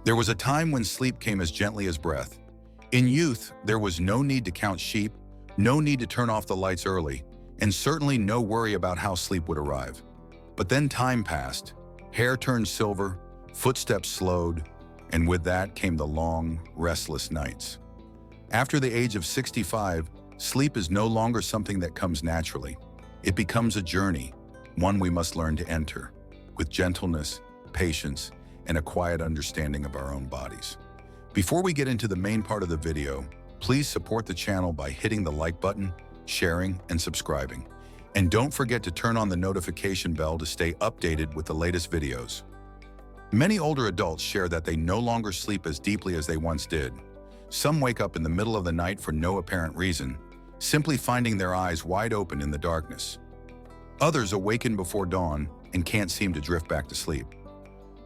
There was a time when sleep came as gently as breath. In youth, there was no need to count sheep, no need to turn off the lights early, and certainly no worry about how sleep would arrive. But then time passed, hair turned silver, footsteps slowed, and with that came the long, restless nights. After the age of 65, sleep is no longer something that comes naturally. It becomes a journey, one we must learn to enter, with gentleness, patience, and a quiet understanding of our own bodies. Before we get into the main part of the video, please support the channel by hitting the like button, sharing, and subscribing. And don't forget to turn on the notification bell to stay updated with the latest videos. Many older adults share that they no longer sleep as deeply as they once did. Some wake up in the middle of the night for no apparent reason, simply finding their eyes wide open in the darkness. Others awaken before dawn and can't seem to drift back to sleep.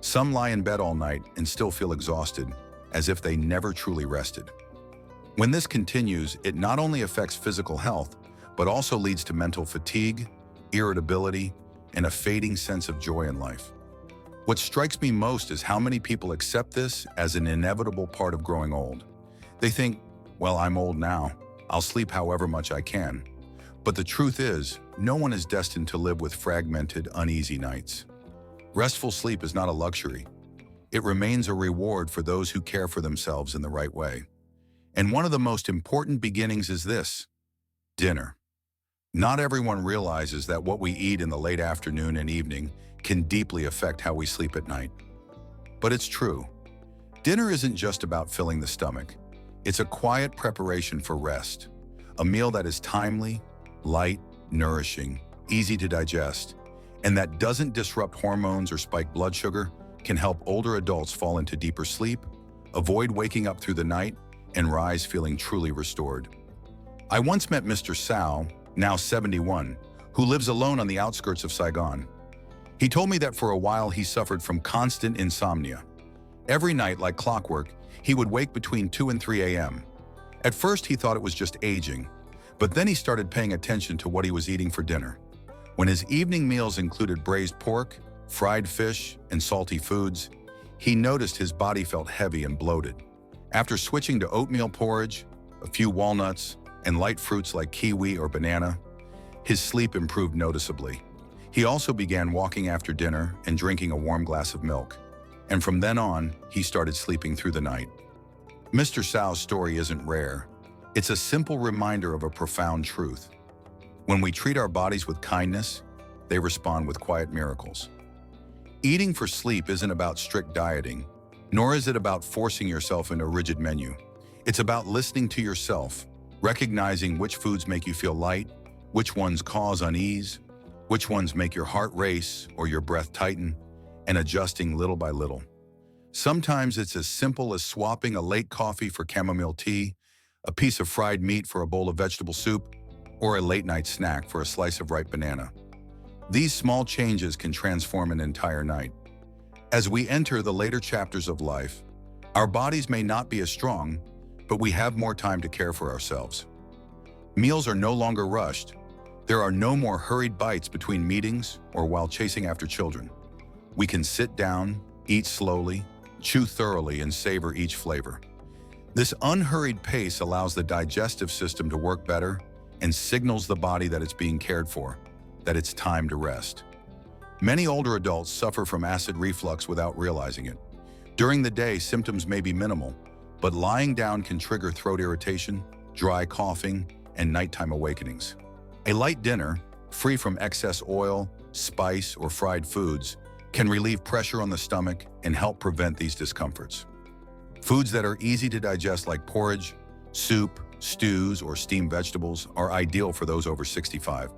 Some lie in bed all night and still feel exhausted, as if they never truly rested. When this continues, it not only affects physical health, but also leads to mental fatigue, irritability, and a fading sense of joy in life. What strikes me most is how many people accept this as an inevitable part of growing old. They think, well, I'm old now, I'll sleep however much I can. But the truth is, no one is destined to live with fragmented, uneasy nights. Restful sleep is not a luxury. It remains a reward for those who care for themselves in the right way. And one of the most important beginnings is this: dinner. Not everyone realizes that what we eat in the late afternoon and evening can deeply affect how we sleep at night. But it's true. Dinner isn't just about filling the stomach. It's a quiet preparation for rest. A meal that is timely, light, nourishing, easy to digest, and that doesn't disrupt hormones or spike blood sugar can help older adults fall into deeper sleep, avoid waking up through the night, and rise feeling truly restored. I once met Mr. Sao, now 71, who lives alone on the outskirts of Saigon. He told me that for a while he suffered from constant insomnia. Every night, like clockwork, he would wake between 2 and 3 a.m. At first, he thought it was just aging, but then he started paying attention to what he was eating for dinner. When his evening meals included braised pork, fried fish, and salty foods, he noticed his body felt heavy and bloated. After switching to oatmeal porridge, a few walnuts, and light fruits like kiwi or banana, his sleep improved noticeably. He also began walking after dinner and drinking a warm glass of milk. And from then on, he started sleeping through the night. Mr. Sao's story isn't rare. It's a simple reminder of a profound truth. When we treat our bodies with kindness, they respond with quiet miracles. Eating for sleep isn't about strict dieting, nor is it about forcing yourself into a rigid menu. It's about listening to yourself, recognizing which foods make you feel light, which ones cause unease, which ones make your heart race or your breath tighten, and adjusting little by little. Sometimes it's as simple as swapping a late coffee for chamomile tea, a piece of fried meat for a bowl of vegetable soup, or a late-night snack for a slice of ripe banana. These small changes can transform an entire night. As we enter the later chapters of life, our bodies may not be as strong, but we have more time to care for ourselves. Meals are no longer rushed. There are no more hurried bites between meetings or while chasing after children. We can sit down, eat slowly, chew thoroughly, and savor each flavor. This unhurried pace allows the digestive system to work better and signals the body that it's being cared for, that it's time to rest. Many older adults suffer from acid reflux without realizing it. During the day, symptoms may be minimal, but lying down can trigger throat irritation, dry coughing, and nighttime awakenings. A light dinner, free from excess oil, spice, or fried foods, can relieve pressure on the stomach and help prevent these discomforts. Foods that are easy to digest like porridge, soup, stews, or steamed vegetables are ideal for those over 65.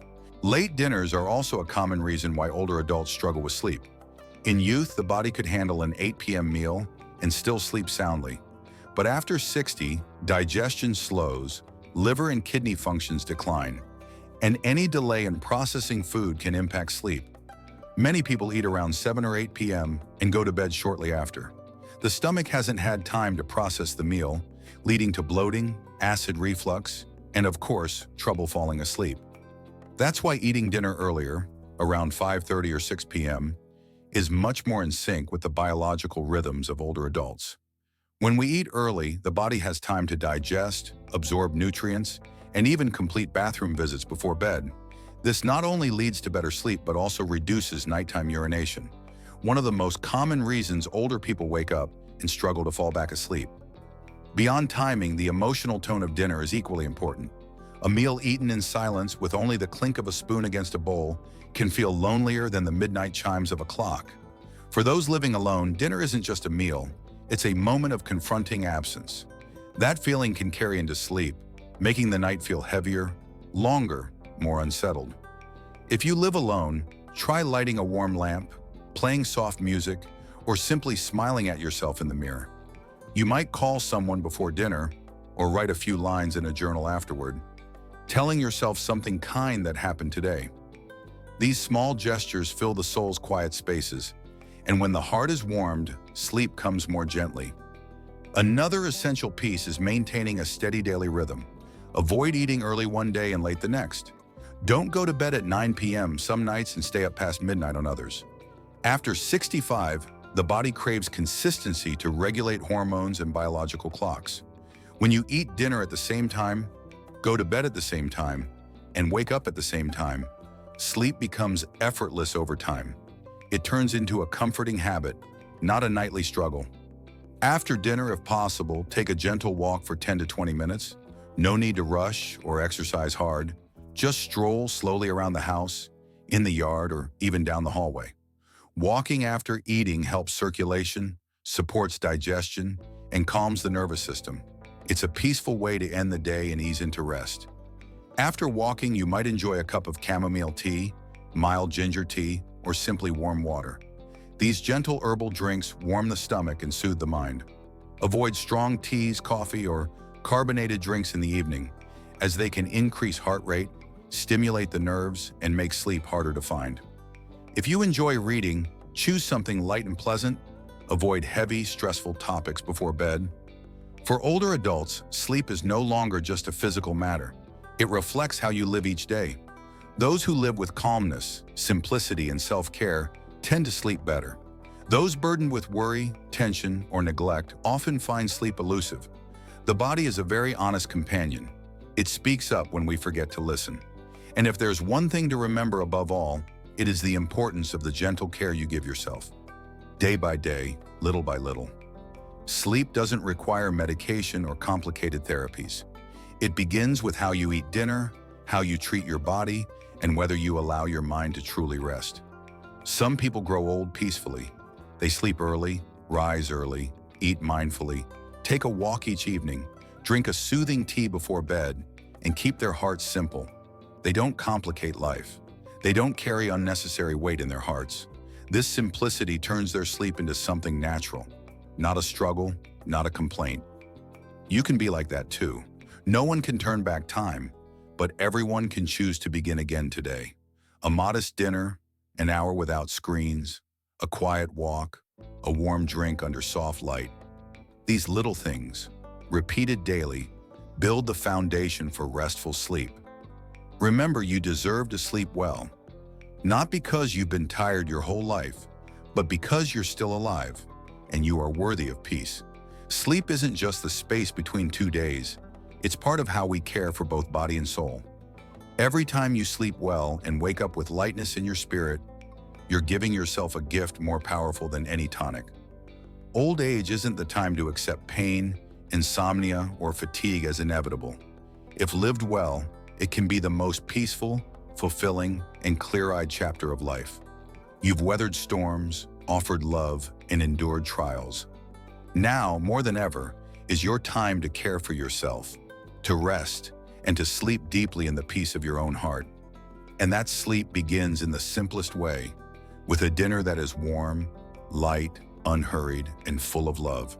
Late dinners are also a common reason why older adults struggle with sleep. In youth, the body could handle an 8 p.m. meal and still sleep soundly. But after 60, digestion slows, liver and kidney functions decline, and any delay in processing food can impact sleep. Many people eat around 7 or 8 p.m. and go to bed shortly after. The stomach hasn't had time to process the meal, leading to bloating, acid reflux, and of course, trouble falling asleep. That's why eating dinner earlier, around 5:30 or 6 p.m., is much more in sync with the biological rhythms of older adults. When we eat early, the body has time to digest, absorb nutrients, and even complete bathroom visits before bed. This not only leads to better sleep but also reduces nighttime urination, one of the most common reasons older people wake up and struggle to fall back asleep. Beyond timing, the emotional tone of dinner is equally important. A meal eaten in silence with only the clink of a spoon against a bowl can feel lonelier than the midnight chimes of a clock. For those living alone, dinner isn't just a meal, it's a moment of confronting absence. That feeling can carry into sleep, making the night feel heavier, longer, more unsettled. If you live alone, try lighting a warm lamp, playing soft music, or simply smiling at yourself in the mirror. You might call someone before dinner or write a few lines in a journal afterward, telling yourself something kind that happened today. These small gestures fill the soul's quiet spaces, and when the heart is warmed, sleep comes more gently. Another essential piece is maintaining a steady daily rhythm. Avoid eating early one day and late the next. Don't go to bed at 9 p.m. some nights and stay up past midnight on others. After 65, the body craves consistency to regulate hormones and biological clocks. When you eat dinner at the same time, go to bed at the same time, and wake up at the same time, sleep becomes effortless over time. It turns into a comforting habit, not a nightly struggle. After dinner, if possible, take a gentle walk for 10 to 20 minutes. No need to rush or exercise hard. Just stroll slowly around the house, in the yard, or even down the hallway. Walking after eating helps circulation, supports digestion, and calms the nervous system. It's a peaceful way to end the day and ease into rest. After walking, you might enjoy a cup of chamomile tea, mild ginger tea, or simply warm water. These gentle herbal drinks warm the stomach and soothe the mind. Avoid strong teas, coffee, or carbonated drinks in the evening, as they can increase heart rate, stimulate the nerves, and make sleep harder to find. If you enjoy reading, choose something light and pleasant. Avoid heavy, stressful topics before bed. For older adults, sleep is no longer just a physical matter. It reflects how you live each day. Those who live with calmness, simplicity, and self-care tend to sleep better. Those burdened with worry, tension, or neglect often find sleep elusive. The body is a very honest companion. It speaks up when we forget to listen. And if there's one thing to remember above all, it is the importance of the gentle care you give yourself. Day by day, little by little. Sleep doesn't require medication or complicated therapies. It begins with how you eat dinner, how you treat your body, and whether you allow your mind to truly rest. Some people grow old peacefully. They sleep early, rise early, eat mindfully, take a walk each evening, drink a soothing tea before bed, and keep their hearts simple. They don't complicate life. They don't carry unnecessary weight in their hearts. This simplicity turns their sleep into something natural, not a struggle, not a complaint. You can be like that too. No one can turn back time, but everyone can choose to begin again today. A modest dinner, an hour without screens, a quiet walk, a warm drink under soft light. These little things, repeated daily, build the foundation for restful sleep. Remember, you deserve to sleep well, not because you've been tired your whole life, but because you're still alive and you are worthy of peace. Sleep isn't just the space between 2 days. It's part of how we care for both body and soul. Every time you sleep well and wake up with lightness in your spirit, you're giving yourself a gift more powerful than any tonic. Old age isn't the time to accept pain, insomnia, or fatigue as inevitable. If lived well, it can be the most peaceful, fulfilling, and clear-eyed chapter of life. You've weathered storms, offered love, and endured trials. Now, more than ever, is your time to care for yourself, to rest, and to sleep deeply in the peace of your own heart. And that sleep begins in the simplest way, with a dinner that is warm, light, unhurried, and full of love.